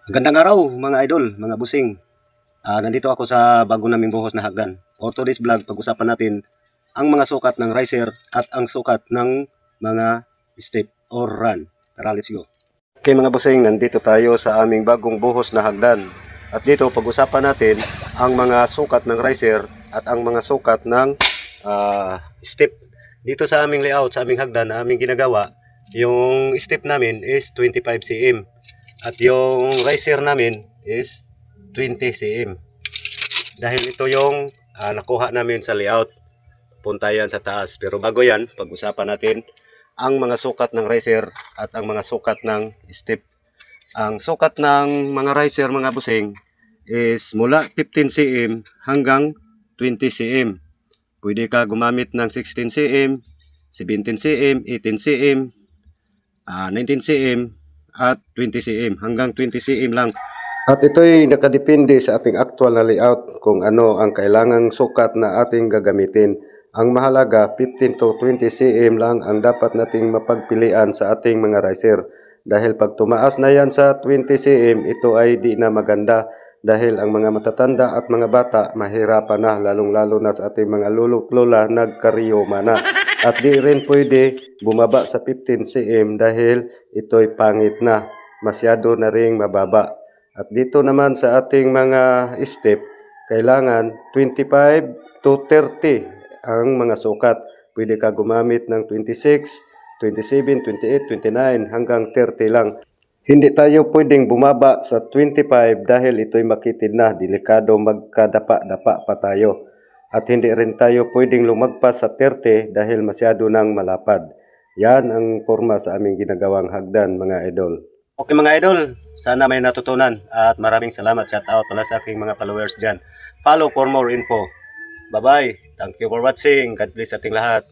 Magandang araw mga idol, mga busing. Nandito ako sa bago naming buhos na hagdan. For today's vlog, pag-usapan natin ang mga sukat ng riser at ang sukat ng mga step or run. Tara, let's go. Okay mga busing, nandito tayo sa aming bagong buhos na hagdan. At dito pag-usapan natin ang mga sukat ng riser at ang mga sukat ng step. Dito sa aming layout, sa aming hagdan na aming ginagawa, yung step namin is 25 cm. At yung riser namin is 20 cm. Dahil ito yung nakuha namin sa layout. Punta yan sa taas. Pero bago yan, pag-usapan natin ang mga sukat ng riser at ang mga sukat ng step. Ang sukat ng mga riser mga busing is mula 15 cm hanggang 20 cm. Pwede ka gumamit ng 16 cm, 17 cm, 18 cm, 19 cm, at 20 cm. Hanggang 20 cm lang. At ito'y nakadepende sa ating actual na layout kung ano ang kailangang sukat na ating gagamitin. Ang mahalaga, 15 to 20 cm lang ang dapat nating mapagpilian sa ating mga riser. Dahil pag tumaas na yan sa 20 cm, ito ay di na maganda. Dahil ang mga matatanda at mga bata mahirapan na, lalong-lalo na sa ating mga lolo-lola nagkaryoma na. At di rin pwede bumaba sa 15 cm dahil ito'y pangit na, masyado na ring mababa. At dito naman sa ating mga step, kailangan 25 to 30 ang mga sukat. Pwede ka gumamit ng 26, 27, 28, 29 hanggang 30 lang. Hindi tayo pwedeng bumaba sa 25 dahil ito'y makitid na, delikado magkadapa-dapa pa tayo. At hindi rin tayo pwedeng lumagpas sa 30 dahil masyado nang malapad. Yan ang forma sa aming ginagawang hagdan mga idol. Okay mga idol, sana may natutunan at maraming salamat. Shout out pala sa aking mga followers dyan. Follow for more info. Bye bye. Thank you for watching. God bless ating lahat.